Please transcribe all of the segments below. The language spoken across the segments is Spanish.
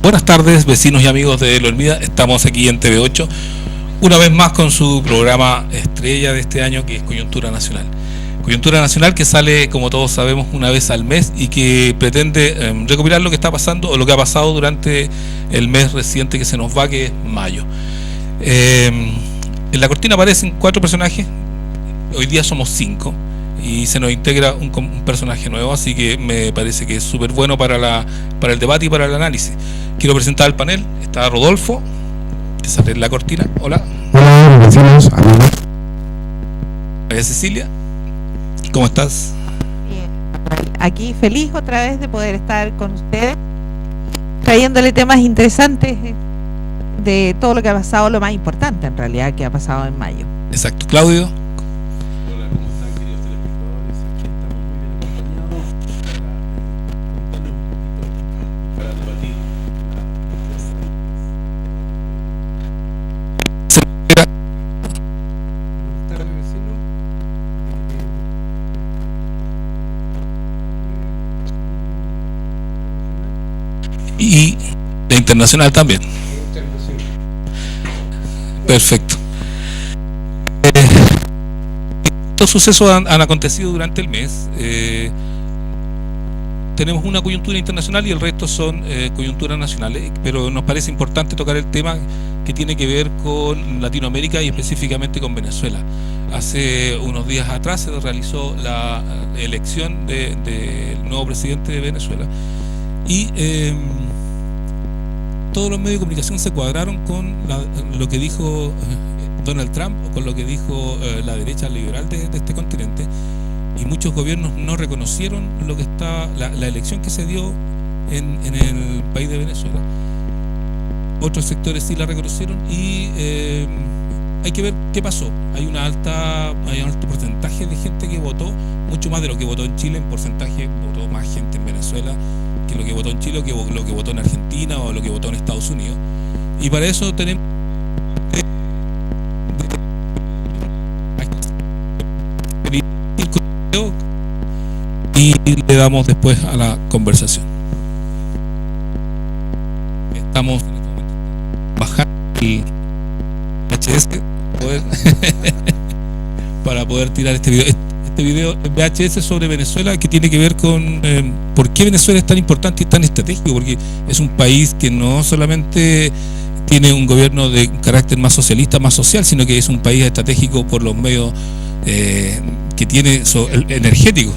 Buenas tardes, vecinos y amigos de Lo Hermida. Estamos aquí en TV8, una vez más con su programa estrella de este año, que es Coyuntura Nacional. Coyuntura Nacional que sale, como todos sabemos, una vez al mes y que pretende recopilar lo que está pasando o lo que ha pasado durante el mes reciente que se nos va, que es mayo. En la cortina aparecen 4 personajes, hoy día somos 5. Y se nos integra un personaje nuevo, así que me parece que es súper bueno para el debate y para el análisis. Quiero presentar al panel. Está Rodolfo, que sale en la cortina. Hola. Hola, vecinos, amigos. María Cecilia, ¿cómo estás? Bien, aquí feliz otra vez de poder estar con ustedes, trayéndole temas interesantes de todo lo que ha pasado, lo más importante en realidad que ha pasado en mayo. Exacto. Claudio. Y la internacional también. Perfecto. Estos sucesos han acontecido durante el mes. Tenemos una coyuntura internacional y el resto son coyunturas nacionales, pero nos parece importante tocar el tema que tiene que ver con Latinoamérica y específicamente con Venezuela. Hace unos días atrás se realizó la elección del nuevo presidente de Venezuela y todos los medios de comunicación se cuadraron con lo que dijo Donald Trump o con lo que dijo la derecha liberal de este continente, y muchos gobiernos no reconocieron lo que está la elección que se dio en el país de Venezuela. Otros sectores sí la reconocieron y hay que ver qué pasó. Hay un alto porcentaje de gente que votó, mucho más de lo que votó en Chile. En porcentaje votó más gente en Venezuela que lo que votó en Chile, o que lo que votó en Argentina o lo que votó en Estados Unidos. Y para eso tenemos y le damos después a la conversación. Estamos en este momento bajando el VHS para poder tirar este video VHS sobre Venezuela, que tiene que ver con por qué Venezuela es tan importante y tan estratégico, porque es un país que no solamente tiene un gobierno de carácter más socialista, más social, sino que es un país estratégico por los medios que tiene energético,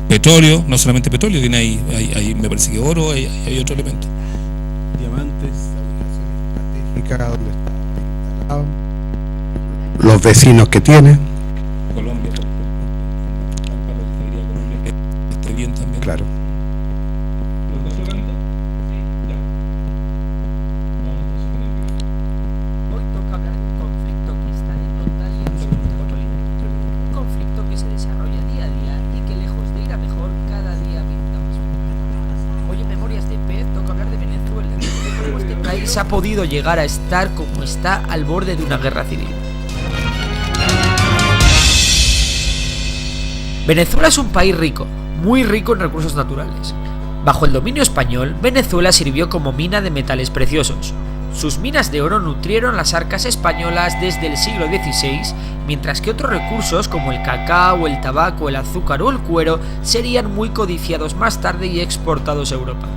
petróleo, no solamente petróleo, tiene ahí me parece que oro, hay otro elemento. Diamantes, estratégica, donde está instalado, los vecinos que tiene. Colombia, Colombia, que esté bien también. Claro. Hoy toca hablar de un conflicto que está de total y absoluta actualidad. Un conflicto que se desarrolla día a día y que, lejos de ir a mejor, cada día pinta más mal. Hoy en Memorias de Pez toca hablar de Venezuela, de cómo este país ha podido llegar a estar como está al borde de una guerra civil. Venezuela es un país rico, muy rico en recursos naturales. Bajo el dominio español, Venezuela sirvió como mina de metales preciosos. Sus minas de oro nutrieron las arcas españolas desde el siglo XVI, mientras que otros recursos como el cacao, el tabaco, el azúcar o el cuero serían muy codiciados más tarde y exportados a Europa.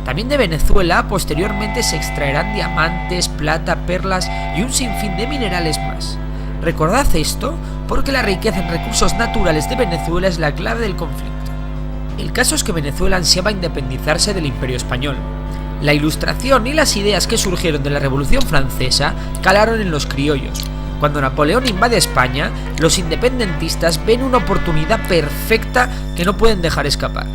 También de Venezuela posteriormente se extraerán diamantes, plata, perlas y un sinfín de minerales más. Recordad esto porque la riqueza en recursos naturales de Venezuela es la clave del conflicto. El caso es que Venezuela ansiaba independizarse del Imperio Español. La Ilustración y las ideas que surgieron de la Revolución Francesa calaron en los criollos. Cuando Napoleón invade España, los independentistas ven una oportunidad perfecta que no pueden dejar escapar.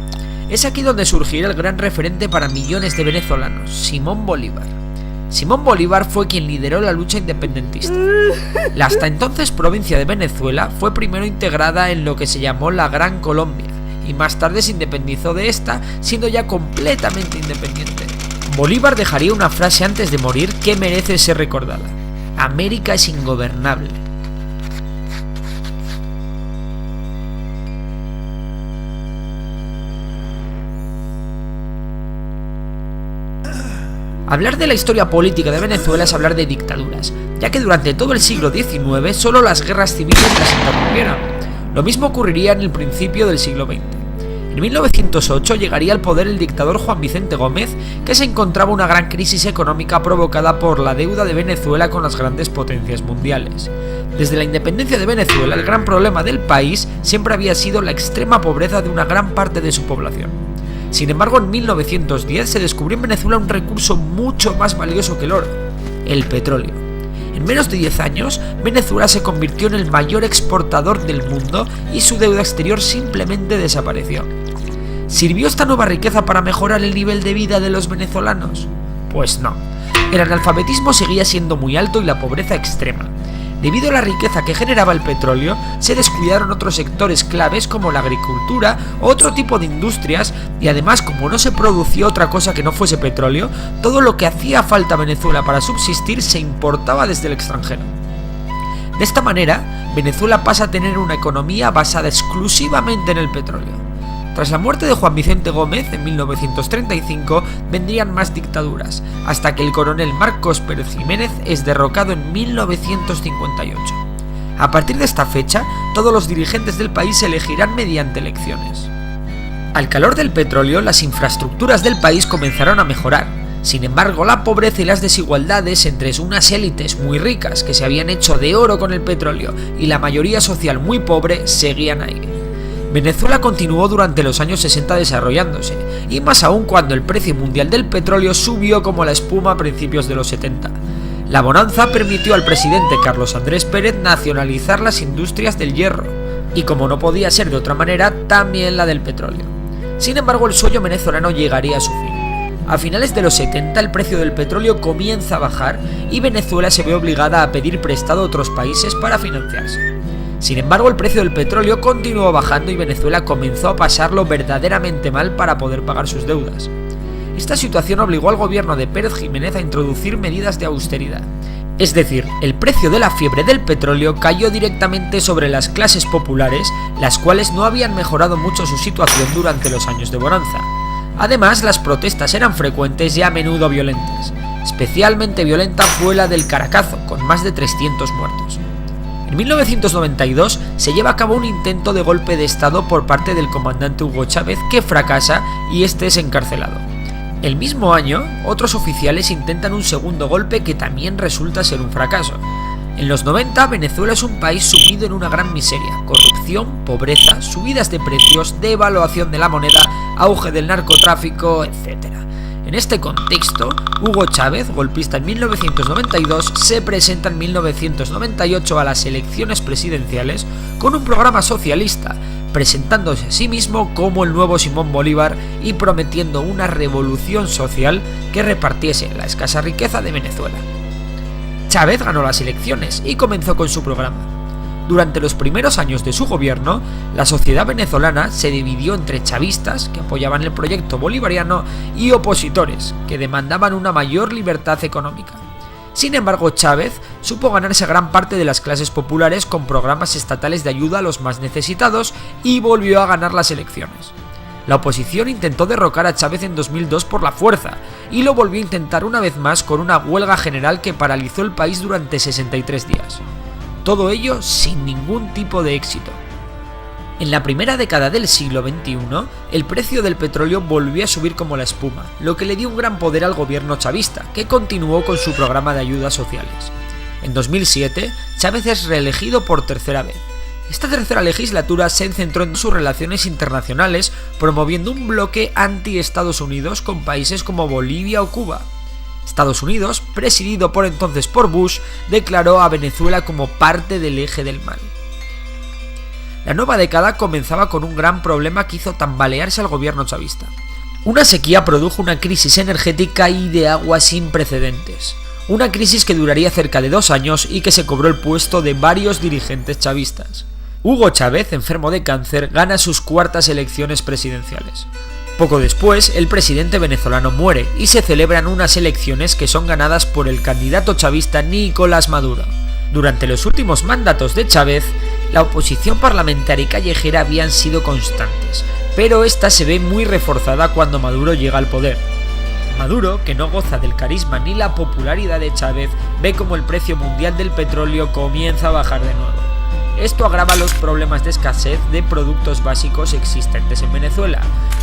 Es aquí donde surgirá el gran referente para millones de venezolanos, Simón Bolívar. Simón Bolívar fue quien lideró la lucha independentista. La hasta entonces provincia de Venezuela fue primero integrada en lo que se llamó la Gran Colombia, y más tarde se independizó de esta, siendo ya completamente independiente. Bolívar dejaría una frase antes de morir que merece ser recordada: América es ingobernable. Hablar de la historia política de Venezuela es hablar de dictaduras, ya que durante todo el siglo XIX solo las guerras civiles las interrumpieron. Lo mismo ocurriría en el principio del siglo XX. En 1908 llegaría al poder el dictador Juan Vicente Gómez, que se encontraba una gran crisis económica provocada por la deuda de Venezuela con las grandes potencias mundiales. Desde la independencia de Venezuela, el gran problema del país siempre había sido la extrema pobreza de una gran parte de su población. Sin embargo, en 1910 se descubrió en Venezuela un recurso mucho más valioso que el oro: el petróleo. En menos de 10 años, Venezuela se convirtió en el mayor exportador del mundo y su deuda exterior simplemente desapareció. ¿Sirvió esta nueva riqueza para mejorar el nivel de vida de los venezolanos? Pues no. El analfabetismo seguía siendo muy alto y la pobreza extrema. Debido a la riqueza que generaba el petróleo, se descuidaron otros sectores claves como la agricultura o otro tipo de industrias, y además, como no se producía otra cosa que no fuese petróleo, todo lo que hacía falta a Venezuela para subsistir se importaba desde el extranjero. De esta manera, Venezuela pasa a tener una economía basada exclusivamente en el petróleo. Tras la muerte de Juan Vicente Gómez en 1935 vendrían más dictaduras, hasta que el coronel Marcos Pérez Jiménez es derrocado en 1958. A partir de esta fecha, todos los dirigentes del país se elegirán mediante elecciones. Al calor del petróleo, las infraestructuras del país comenzaron a mejorar. Sin embargo, la pobreza y las desigualdades entre unas élites muy ricas que se habían hecho de oro con el petróleo y la mayoría social muy pobre seguían ahí. Venezuela continuó durante los años 60 desarrollándose, y más aún cuando el precio mundial del petróleo subió como la espuma a principios de los 70. La bonanza permitió al presidente Carlos Andrés Pérez nacionalizar las industrias del hierro, y como no podía ser de otra manera, también la del petróleo. Sin embargo, el sueño venezolano llegaría a su fin. A finales de los 70 el precio del petróleo comienza a bajar y Venezuela se ve obligada a pedir prestado a otros países para financiarse. Sin embargo, el precio del petróleo continuó bajando y Venezuela comenzó a pasarlo verdaderamente mal para poder pagar sus deudas. Esta situación obligó al gobierno de Pérez Jiménez a introducir medidas de austeridad. Es decir, el precio de la fiebre del petróleo cayó directamente sobre las clases populares, las cuales no habían mejorado mucho su situación durante los años de bonanza. Además, las protestas eran frecuentes y a menudo violentas. Especialmente violenta fue la del Caracazo, con más de 300 muertos. En 1992 se lleva a cabo un intento de golpe de estado por parte del comandante Hugo Chávez, que fracasa y este es encarcelado. El mismo año, otros oficiales intentan un segundo golpe que también resulta ser un fracaso. En los 90, Venezuela es un país sumido en una gran miseria: corrupción, pobreza, subidas de precios, devaluación de la moneda, auge del narcotráfico, etc. En este contexto, Hugo Chávez, golpista en 1992, se presenta en 1998 a las elecciones presidenciales con un programa socialista, presentándose a sí mismo como el nuevo Simón Bolívar y prometiendo una revolución social que repartiese la escasa riqueza de Venezuela. Chávez ganó las elecciones y comenzó con su programa. Durante los primeros años de su gobierno, la sociedad venezolana se dividió entre chavistas, que apoyaban el proyecto bolivariano, y opositores, que demandaban una mayor libertad económica. Sin embargo, Chávez supo ganarse a gran parte de las clases populares con programas estatales de ayuda a los más necesitados y volvió a ganar las elecciones. La oposición intentó derrocar a Chávez en 2002 por la fuerza, y lo volvió a intentar una vez más con una huelga general que paralizó el país durante 63 días. Todo ello sin ningún tipo de éxito. En la primera década del siglo XXI, el precio del petróleo volvió a subir como la espuma, lo que le dio un gran poder al gobierno chavista, que continuó con su programa de ayudas sociales. En 2007, Chávez es reelegido por tercera vez. Esta tercera legislatura se centró en sus relaciones internacionales, promoviendo un bloque anti-Estados Unidos con países como Bolivia o Cuba. Estados Unidos, presidido por entonces por Bush, declaró a Venezuela como parte del eje del mal. La nueva década comenzaba con un gran problema que hizo tambalearse al gobierno chavista. Una sequía produjo una crisis energética y de agua sin precedentes. Una crisis que duraría cerca de 2 años y que se cobró el puesto de varios dirigentes chavistas. Hugo Chávez, enfermo de cáncer, gana sus cuartas elecciones presidenciales. Poco después, el presidente venezolano muere y se celebran unas elecciones que son ganadas por el candidato chavista Nicolás Maduro. Durante los últimos mandatos de Chávez, la oposición parlamentaria y callejera habían sido constantes, pero esta se ve muy reforzada cuando Maduro llega al poder. Maduro, que no goza del carisma ni la popularidad de Chávez, ve como el precio mundial del petróleo comienza a bajar de nuevo. Esto agrava los problemas de escasez de productos básicos existentes en Venezuela,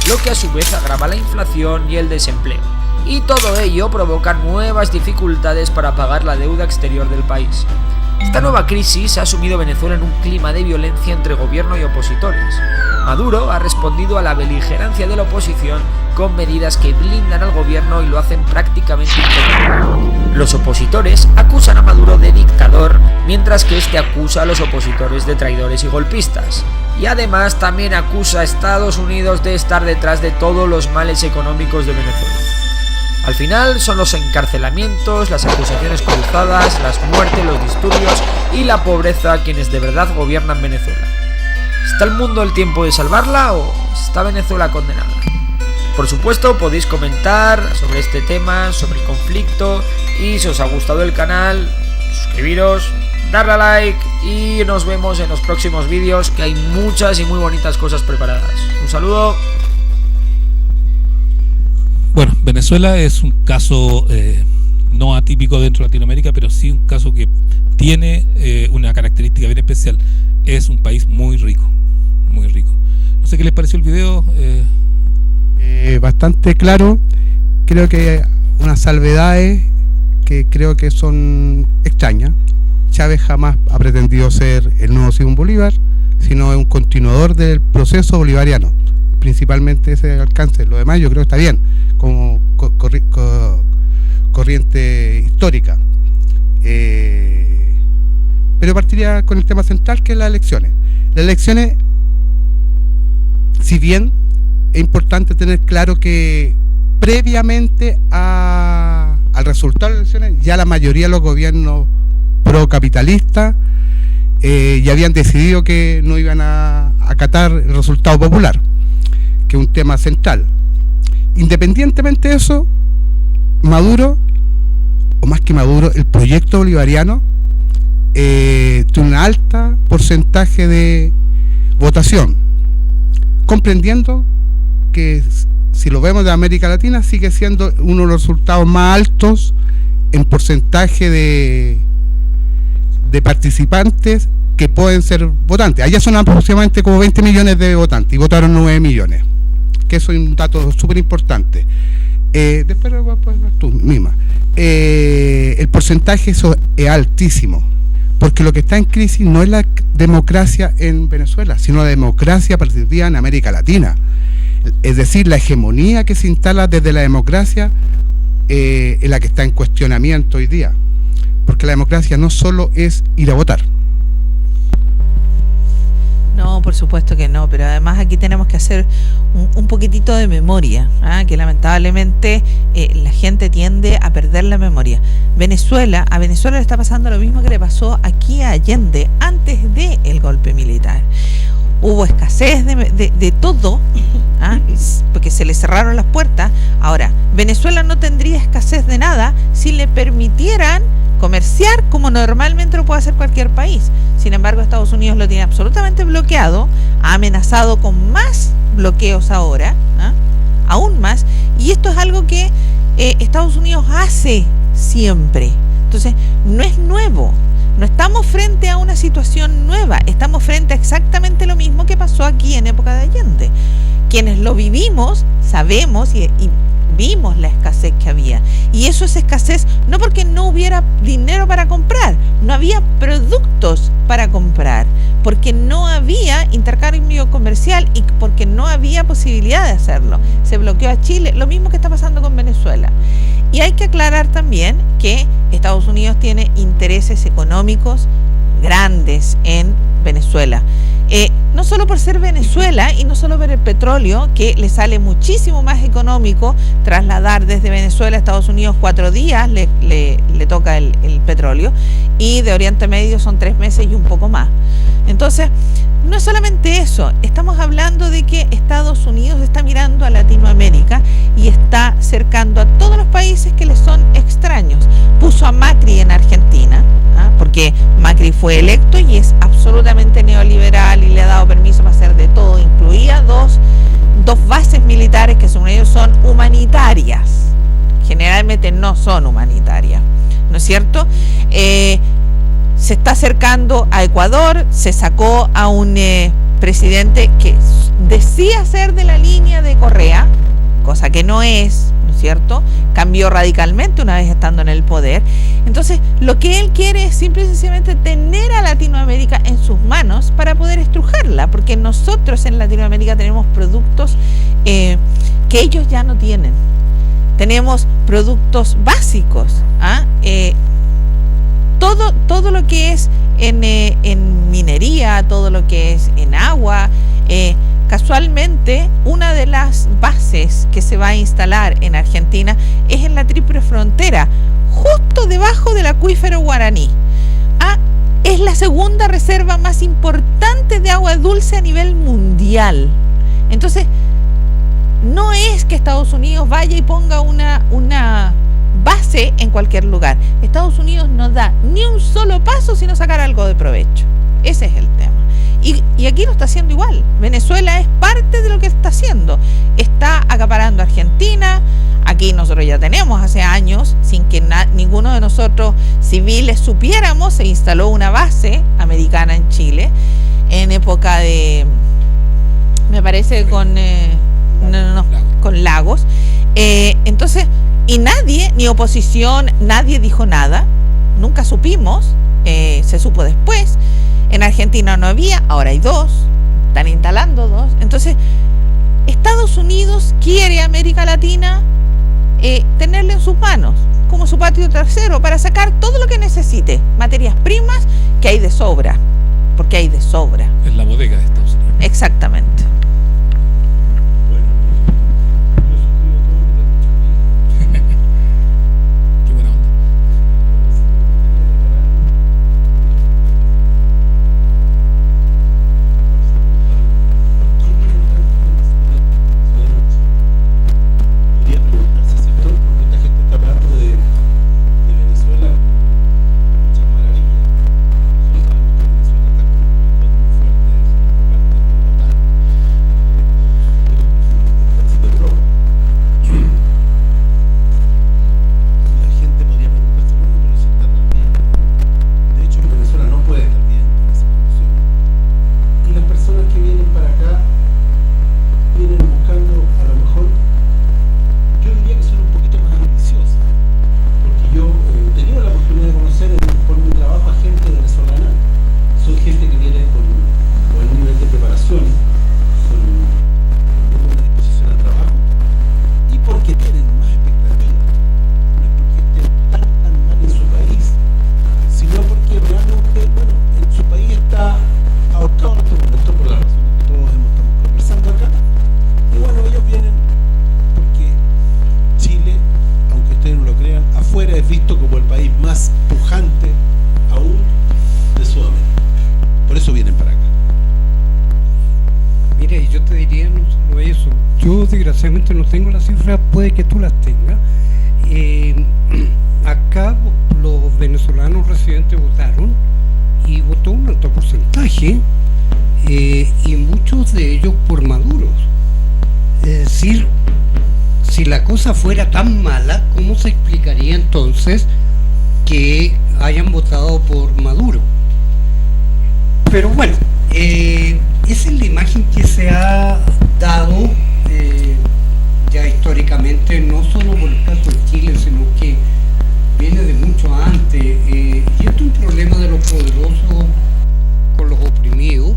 lo que a su vez agrava la inflación y el desempleo. Y todo ello provoca nuevas dificultades para pagar la deuda exterior del país. Esta nueva crisis ha sumido a Venezuela en un clima de violencia entre gobierno y opositores. Maduro ha respondido a la beligerancia de la oposición con medidas que blindan al gobierno y lo hacen prácticamente imposible. Los opositores acusan a Maduro de dictador, mientras que este acusa a los opositores de traidores y golpistas. Y además también acusa a Estados Unidos de estar detrás de todos los males económicos de Venezuela. Al final son los encarcelamientos, las acusaciones cruzadas, las muertes, los disturbios y la pobreza quienes de verdad gobiernan Venezuela. ¿Está el mundo el tiempo de salvarla o está Venezuela condenada? Por supuesto, podéis comentar sobre este tema, sobre el conflicto, y si os ha gustado el canal, suscribiros, darle a like y nos vemos en los próximos vídeos, que hay muchas y muy bonitas cosas preparadas. Un saludo. Bueno, Venezuela es un caso no atípico dentro de Latinoamérica, pero sí un caso que tiene una característica bien especial. Es un país muy rico, muy rico. No sé qué les pareció el video. Bastante claro. Creo que hay unas salvedades que creo que son extrañas. Chávez jamás ha pretendido ser el nuevo Simón Bolívar, sino es un continuador del proceso bolivariano. Principalmente ese alcance. Lo demás yo creo que está bien como corriente histórica, pero partiría con el tema central, que es las elecciones. Las elecciones, si bien es importante tener claro que previamente al resultado de las elecciones, ya la mayoría de los gobiernos procapitalistas ya habían decidido que no iban a acatar el resultado popular, que es un tema central. Independientemente de eso, Maduro, o más que Maduro, el proyecto bolivariano tiene un alto porcentaje de votación, comprendiendo que si lo vemos de América Latina sigue siendo uno de los resultados más altos en porcentaje de participantes que pueden ser votantes. Allá son aproximadamente como 20 millones de votantes y votaron 9 millones, que eso es un dato súper importante. Después lo puedes ver tú misma. El porcentaje eso es altísimo, porque lo que está en crisis no es la democracia en Venezuela, sino la democracia participativa en América Latina. Es decir, la hegemonía que se instala desde la democracia es la que está en cuestionamiento hoy día, porque la democracia no solo es ir a votar. No, por supuesto que no, pero además aquí tenemos que hacer un poquitito de memoria, que lamentablemente la gente tiende a perder la memoria. A Venezuela le está pasando lo mismo que le pasó aquí a Allende antes del golpe militar. Hubo escasez de todo, porque se le cerraron las puertas. Ahora, Venezuela no tendría escasez de nada si le permitieran comerciar como normalmente lo puede hacer cualquier país. Sin embargo, Estados Unidos lo tiene absolutamente bloqueado, ha amenazado con más bloqueos ahora, aún más, y esto es algo que Estados Unidos hace siempre. Entonces, no es nuevo. No estamos frente a una situación nueva, estamos frente a exactamente lo mismo que pasó aquí en época de Allende. Quienes lo vivimos, sabemos y vimos la escasez que había. Y eso es escasez no porque no hubiera dinero para comprar, no había productos para comprar, porque no había intercambio comercial y porque no había posibilidad de hacerlo. Se bloqueó a Chile, lo mismo que está pasando con Venezuela. Y hay que aclarar también que Estados Unidos tiene intereses económicos grandes en Venezuela. No solo por ser Venezuela y no solo por el petróleo, que le sale muchísimo más económico trasladar desde Venezuela a Estados Unidos 4 días, le toca el petróleo, y de Oriente Medio son 3 meses y un poco más. Entonces, no es solamente eso, estamos hablando de que Estados Unidos está mirando a Latinoamérica y está cercando a todos los países que le son extraños. Puso a Macri en Argentina, porque Macri fue electo y es absolutamente neoliberal y le ha dado permiso para hacer de todo, incluía dos bases militares que según ellos son humanitarias, realmente no son humanitarias, ¿no es cierto? Se está acercando a Ecuador, se sacó a un presidente que decía ser de la línea de Correa, cosa que no es, ¿no es cierto? Cambió radicalmente una vez estando en el poder. Entonces, lo que él quiere es simple y sencillamente tener a Latinoamérica en sus manos para poder estrujarla, porque nosotros en Latinoamérica tenemos productos que ellos ya no tienen. Tenemos productos básicos, todo lo que es en minería, todo lo que es en agua. Casualmente, una de las bases que se va a instalar en Argentina es en la triple frontera, justo debajo del acuífero Guaraní. Es la segunda reserva más importante de agua dulce a nivel mundial. Entonces, no es que Estados Unidos vaya y ponga una base en cualquier lugar. Estados Unidos no da ni un solo paso sin sacar algo de provecho. Ese es el tema. Y aquí lo está haciendo igual. Venezuela es parte de lo que está haciendo. Está acaparando a Argentina. Aquí nosotros ya tenemos hace años, sin que ninguno de nosotros civiles supiéramos, se instaló una base americana en Chile en época de, me parece, con Lagos. Entonces, y nadie, ni oposición, nadie dijo nada. Nunca supimos, se supo después. En Argentina no había, ahora hay dos, están instalando dos. Entonces, Estados Unidos quiere a América Latina tenerle en sus manos, como su patio trasero, para sacar todo lo que necesite, materias primas que hay de sobra, porque hay de sobra. Es la bodega de Estados Unidos. Exactamente. Qué buena onda. No tengo las cifras, puede que tú las tengas. Acá los venezolanos residentes votaron y votó un alto porcentaje, y muchos de ellos por Maduro. Es decir, si la cosa fuera tan mala, ¿cómo se explicaría entonces que hayan votado por Maduro? Pero bueno, esa es la imagen que se ha dado ya históricamente, no solo por el caso de Chile, sino que viene de mucho antes, y esto es un problema de los poderosos con los oprimidos.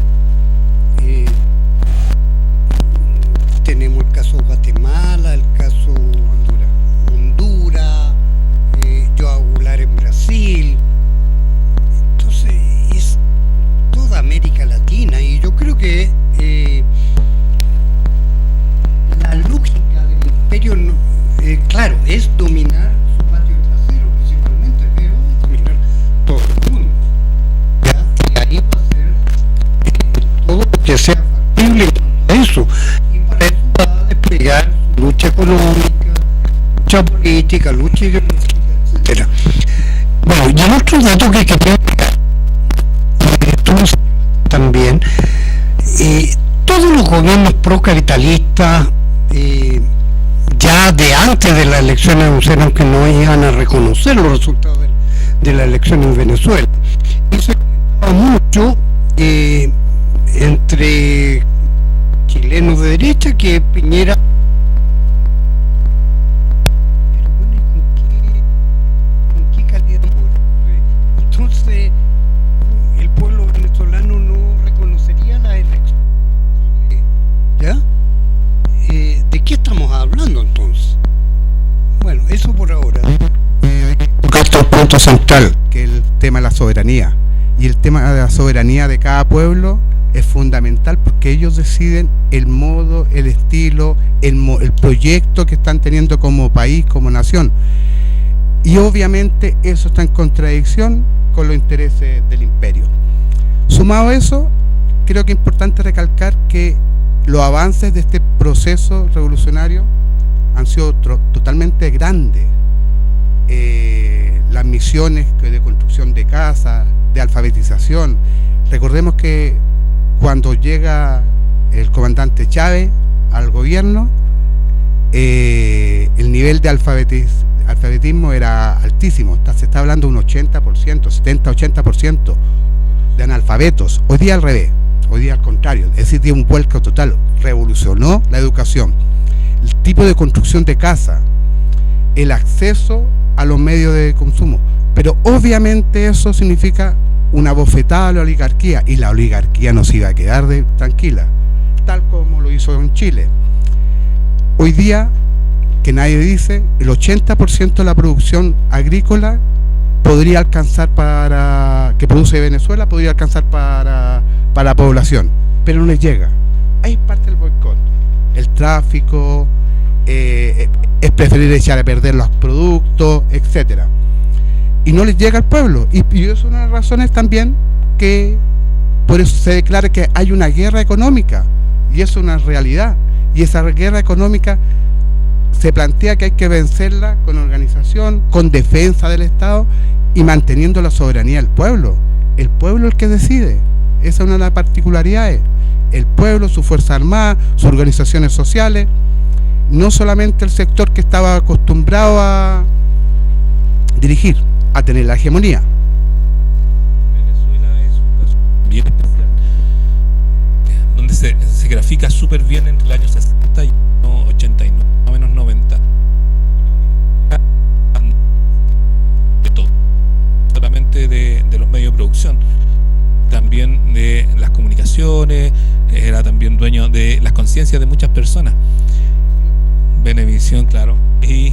Tenemos el caso Guatemala, el caso Honduras, Joao Goulart en Brasil. Entonces es toda América Latina, y yo creo que la lógica del imperio, claro, es dominar su patio trasero principalmente, pero es dominar todo el mundo, ¿ya? Y ahí va a ser todo lo que sea factible en cuanto a eso, y para eso va a desplegar su lucha económica, lucha política, lucha ideológica, etcétera. Bueno, y el otro dato que quería agregar, tú lo sabes también, todos los gobiernos procapitalistas ya de antes de las elecciones anunciaron que no iban a reconocer los resultados de la elección en Venezuela. Y se comentaba mucho entre chilenos de derecha que Piñera... Pero bueno, ¿y con qué calidad moral? Entonces, el pueblo venezolano no reconocería la elección. ¿Ya? ¿De qué estamos hablando entonces? Bueno, eso por ahora. Otro punto central, que es el tema de la soberanía. Y el tema de la soberanía de cada pueblo es fundamental porque ellos deciden el modo, el estilo, el proyecto que están teniendo como país, como nación. Y obviamente eso está en contradicción con los intereses del imperio. Sumado a eso, creo que es importante recalcar que los avances de este proceso revolucionario han sido totalmente grandes. Las misiones de construcción de casas, de alfabetización. Recordemos que cuando llega el comandante Chávez al gobierno, el nivel de alfabetismo era altísimo. Se está hablando de un 80%, 70-80% de analfabetos. Hoy día al revés, hoy día al contrario, es decir, dio un vuelco total, revolucionó la educación, el tipo de construcción de casa, el acceso a los medios de consumo, pero obviamente eso significa una bofetada a la oligarquía, y la oligarquía no se iba a quedar tranquila, tal como lo hizo en Chile. Hoy día, que nadie dice, el 80% de la producción agrícola podría alcanzar que produce Venezuela, podría alcanzar para la población, pero no les llega. Ahí es parte del boicot, el tráfico, es preferir echar a perder los productos, etcétera, y no les llega al pueblo, y eso es una de las razones también que por eso se declara que hay una guerra económica, y eso es una realidad, y esa guerra económica se plantea que hay que vencerla con organización, con defensa del Estado y manteniendo la soberanía del pueblo. El pueblo es el que decide, esa es una de las particularidades, el pueblo, su fuerza armada, sus organizaciones sociales, no solamente el sector que estaba acostumbrado a dirigir, a tener la hegemonía. Venezuela es un caso bien especial, donde se grafica súper bien entre el año 60 y 89, más o menos 90. De todo, solamente de los medios de producción, también de las comunicaciones, era también dueño de las conciencias de muchas personas. Venevisión, claro, y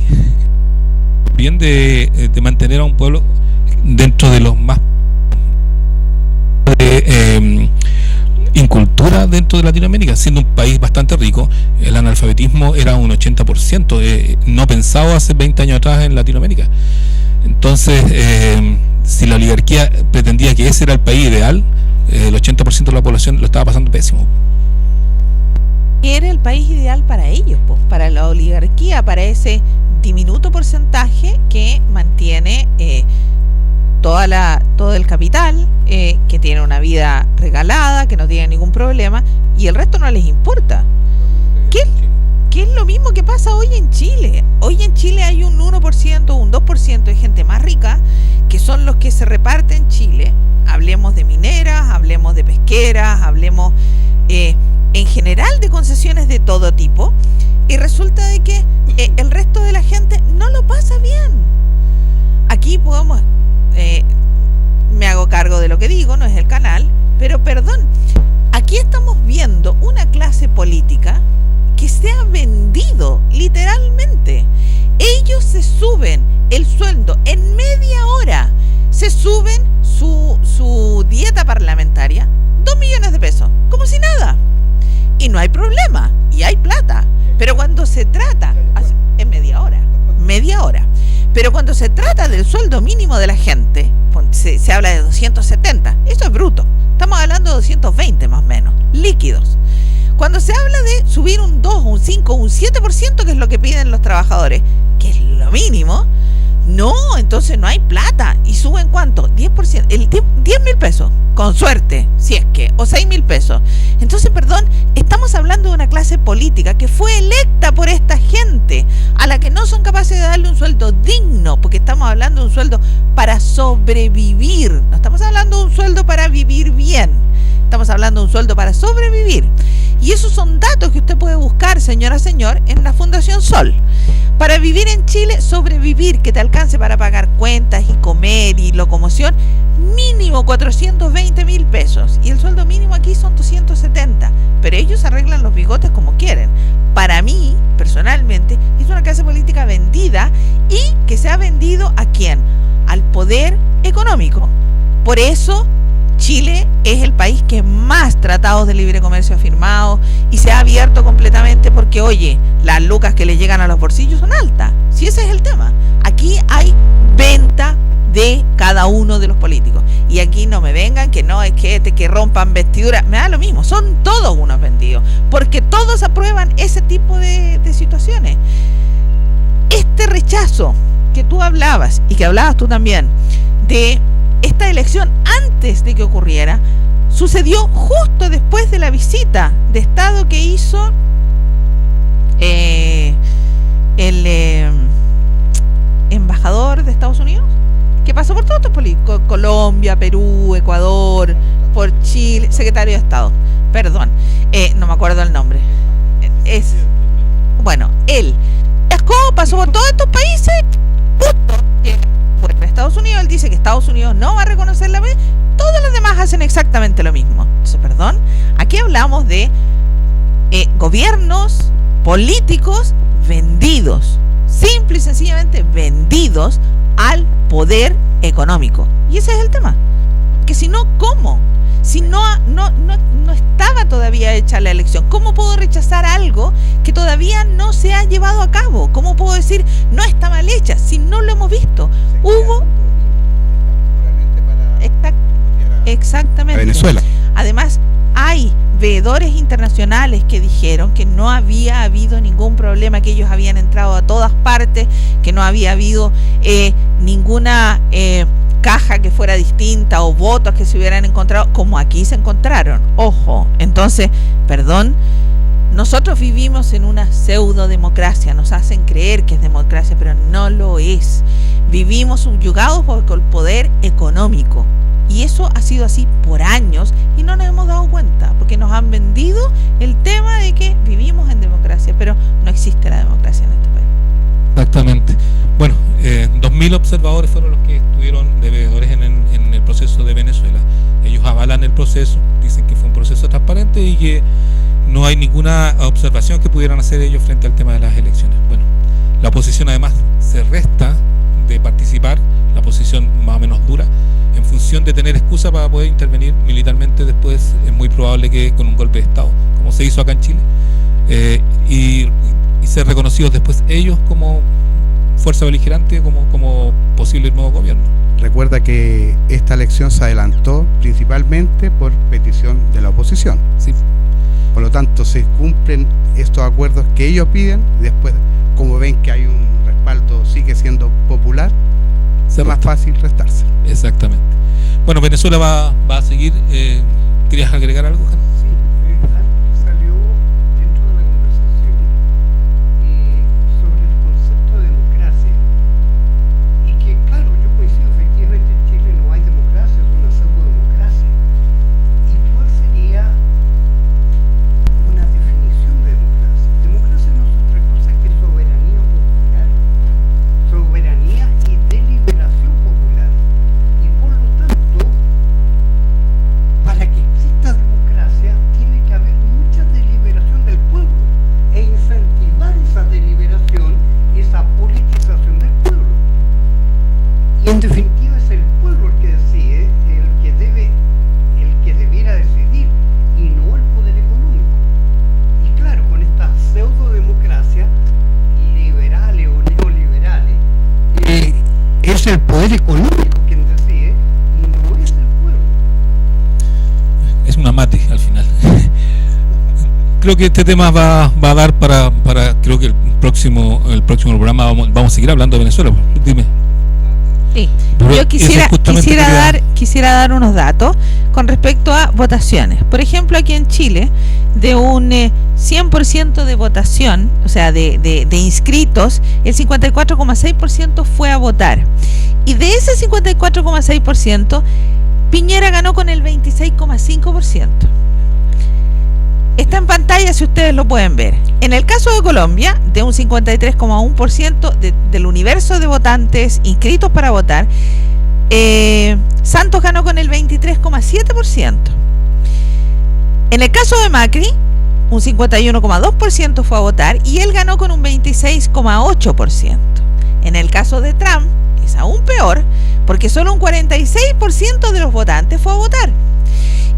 bien de mantener a un pueblo dentro de los más incultura dentro de Latinoamérica, siendo un país bastante rico. El analfabetismo era un 80%, no pensado hace 20 años atrás en Latinoamérica. Entonces, si la oligarquía pretendía que ese era el país ideal, el 80% de la población lo estaba pasando pésimo. Era el país ideal para ellos, pues, para la oligarquía, para ese diminuto porcentaje que mantiene todo el capital, que tiene una vida regalada, que no tiene ningún problema, y el resto no les importa. ¿Qué es lo mismo que pasa hoy en Chile? Hoy en Chile hay un 1%, un 2% de gente más rica, que son los que se reparten Chile. Hablemos de mineras, hablemos de pesqueras, hablemos en general de concesiones de todo tipo, y resulta de que el resto de la gente no lo pasa bien. Aquí podemos, me hago cargo de lo que digo, no es el canal, pero perdón, aquí estamos viendo una clase política que se ha vendido literalmente. Ellos se suben el sueldo en media hora, se suben su dieta parlamentaria 2 millones de pesos, como si nada, y no hay problema, y hay plata. Pero cuando se trata, en media hora, pero cuando se trata del sueldo mínimo de la gente, se habla de 270, eso es bruto, estamos hablando de 220 más o menos, líquidos. Cuando se habla de subir un 2, un 5, un 7%, que es lo que piden los trabajadores, que es lo mínimo, no, entonces no hay plata. ¿Y suben cuánto? 10%, 10.000 pesos, con suerte, si es que, o 6.000 pesos. Entonces, perdón, estamos hablando de una clase política que fue electa por esta gente. gente a la que no son capaces de darle un sueldo digno, porque estamos hablando de un sueldo para sobrevivir, no estamos hablando de un sueldo para vivir bien, estamos hablando de un sueldo para sobrevivir. Y esos son datos que usted puede buscar, señora, señor, en la Fundación Sol. Para vivir en Chile, sobrevivir, que te alcance para pagar cuentas y comer y locomoción, mínimo 420.000 pesos. Y el sueldo mínimo aquí son 270. Pero ellos arreglan los bigotes como quieren. Para mí, personalmente, es una clase política vendida y que se ha vendido ¿a quién? Al poder económico. Por eso Chile es el país que más tratados de libre comercio ha firmado y se ha abierto completamente porque, oye, las lucas que le llegan a los bolsillos son altas. Si ese es el tema. Aquí hay venta de cada uno de los políticos. Y aquí no me vengan que no es que rompan vestiduras. Me da lo mismo. Son todos unos vendidos. Porque todos aprueban ese tipo de situaciones. Este rechazo que tú hablabas y que hablabas tú también de esta elección antes de que ocurriera, sucedió justo después de la visita de Estado que hizo el embajador de Estados Unidos, que pasó por todos estos políticos, Colombia, Perú, Ecuador, por Chile, secretario de Estado, perdón, no me acuerdo el nombre, bueno, él viajó, pasó por todos estos países, justo vuelve a Estados Unidos, él dice que Estados Unidos no va a reconocer la vez, todos los demás hacen exactamente lo mismo. Entonces, perdón, aquí hablamos de gobiernos políticos vendidos, simple y sencillamente vendidos al poder económico. Y ese es el tema. Que si no, ¿cómo? Si no estaba todavía hecha la elección, ¿cómo puedo rechazar algo que todavía no se ha llevado a cabo? ¿Cómo puedo decir no está mal hecha si no lo hemos visto? Hubo exactamente Venezuela. Además, hay veedores internacionales que dijeron que no había habido ningún problema, que ellos habían entrado a todas partes, que no había habido ninguna caja que fuera distinta o votos que se hubieran encontrado como aquí se encontraron. Ojo, entonces, perdón, nosotros vivimos en una pseudo democracia, nos hacen creer que es democracia, pero no lo es. Vivimos subyugados por el poder económico. Y eso ha sido así por años y no nos hemos dado cuenta, porque nos han vendido el tema de que vivimos en democracia, pero no existe la democracia en este país. Exactamente. Bueno, 2.000 observadores fueron los que estuvieron de veedores en el proceso de Venezuela. Ellos avalan el proceso, dicen que fue un proceso transparente y que no hay ninguna observación que pudieran hacer ellos frente al tema de las elecciones. Bueno, la oposición además se resta de participar, la oposición más o menos dura, en función de tener excusa para poder intervenir militarmente después. Es muy probable que con un golpe de Estado, como se hizo acá en Chile, y ser reconocidos después ellos como fuerza beligerante, como posible nuevo gobierno. Recuerda que esta elección se adelantó principalmente por petición de la oposición. Sí. Por lo tanto, se cumplen estos acuerdos que ellos piden. Después, como ven que hay un respaldo, sigue siendo popular, es más fácil restarse. Exactamente. Bueno, Venezuela va a seguir. ¿Querías agregar algo, Jano? Sí, algo que salió dentro de la conversación sobre el concepto de democracia. Y que, claro, yo coincido, efectivamente en Chile no hay democracia, es una pseudo-democracia. ¿Y cuál sería una definición de democracia? Democracia no es otra cosa que soberanía popular, soberanía y deliberación popular. Y por lo tanto, para que exista democracia tiene que haber mucha deliberación del pueblo e incentivar esa deliberación y esa politización del pueblo. Y en definitiva es el pueblo el que decide, el que debiera decidir y no el poder económico. Y claro, con estas pseudo-democracias liberales o neoliberales, es el poder económico quien decide y no es el pueblo. Es una mate al final. Creo que este tema va a dar para creo que el próximo programa vamos a seguir hablando de Venezuela. Dime. Sí. Pero Yo eso quisiera dar unos datos con respecto a votaciones. Por ejemplo, aquí en Chile, de un 100% de votación, o sea, de inscritos, el 54,6% fue a votar. Y de ese 54,6%, Piñera ganó con el 26,5%. Está en pantalla si ustedes lo pueden ver. En el caso de Colombia, de un 53,1% del universo de votantes inscritos para votar, Santos ganó con el 23,7%. En el caso de Macri, un 51,2% fue a votar y él ganó con un 26,8%. En el caso de Trump, es aún peor, porque solo un 46% de los votantes fue a votar.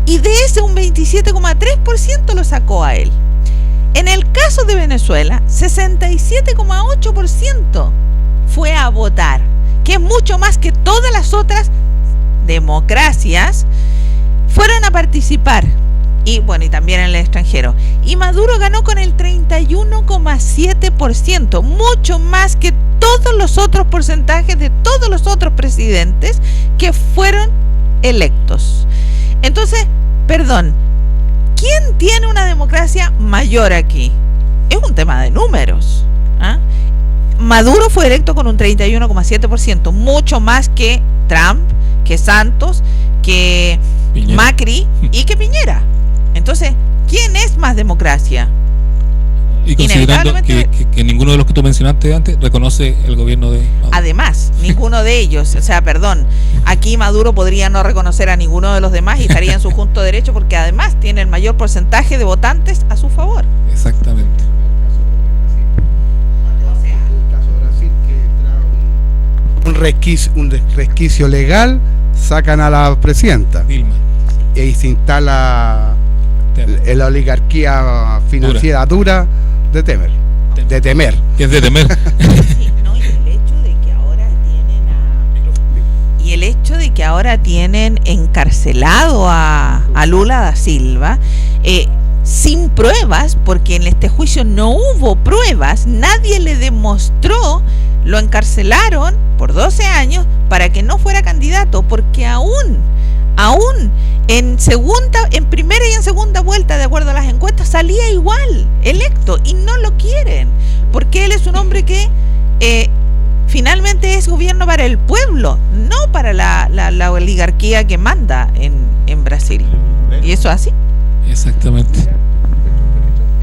Y de ese un 27,3% lo sacó a él. En el caso de Venezuela, 67,8% fue a votar, que es mucho más que todas las otras democracias fueron a participar. Y bueno, y también en el extranjero. Y Maduro ganó con el 31,7%, mucho más que todos los otros porcentajes de todos los otros presidentes que fueron electos. Entonces, perdón, ¿quién tiene una democracia mayor aquí? Es un tema de números. ¿Ah? Maduro fue electo con un 31,7%, mucho más que Trump, que Santos, que Piñera, Macri y que Piñera. Entonces, ¿quién es más democracia? Y considerando que ninguno de los que tú mencionaste antes reconoce el gobierno de Maduro. Además, ninguno de ellos, o sea, perdón, aquí Maduro podría no reconocer a ninguno de los demás y estaría en su justo derecho porque además tiene el mayor porcentaje de votantes a su favor. Exactamente. El caso de Brasil, que trae un resquicio legal, sacan a la presidenta Dilma. Y se instala la oligarquía financiera dura de Temer. De Temer. Que es de temer. Sí, no, y el hecho de que ahora tienen encarcelado a Lula da Silva sin pruebas, porque en este juicio no hubo pruebas, nadie le demostró, lo encarcelaron por 12 años para que no fuera candidato, porque aún en primera y en segunda vuelta, de acuerdo a las encuestas, salía igual electo y no lo quieren, porque él es un hombre que finalmente es gobierno para el pueblo, no para la oligarquía que manda en Brasil. Y eso es así. Exactamente. Es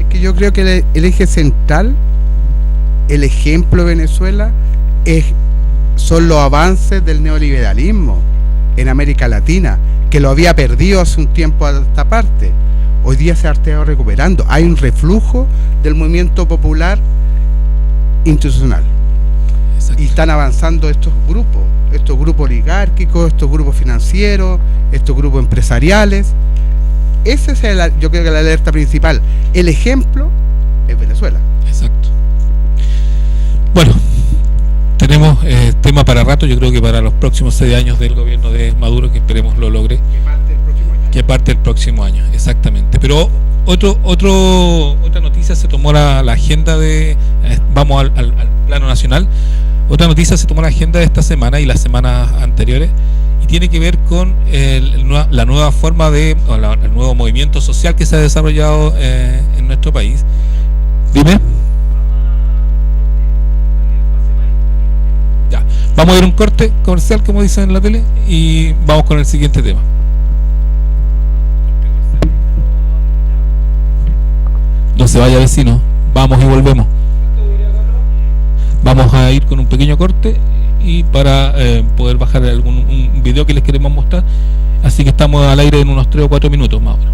que yo creo que el eje central, el ejemplo de Venezuela, son los avances del neoliberalismo en América Latina, que lo había perdido hace un tiempo a esta parte. Hoy día se ha estado recuperando. Hay un reflujo del movimiento popular institucional. Exacto. Y están avanzando estos grupos oligárquicos, estos grupos financieros, estos grupos empresariales. Ese es yo creo que la alerta principal. El ejemplo es Venezuela. Exacto. Bueno, tenemos tema para rato, yo creo que para los próximos 6 años del gobierno de Maduro, que esperemos lo logre. Que parte el próximo año, exactamente. Pero otra noticia se tomó la agenda de... vamos al plano nacional. Otra noticia se tomó la agenda de esta semana y las semanas anteriores, y tiene que ver con la nueva forma el nuevo movimiento social que se ha desarrollado en nuestro país. Dime. Ya, vamos a ver un corte comercial, como dicen en la tele, y vamos con el siguiente tema. No se vaya, vecino, vamos y volvemos. Vamos a ir con un pequeño corte y para poder bajar un video que les queremos mostrar. Así que estamos al aire en unos 3 o 4 minutos más o menos.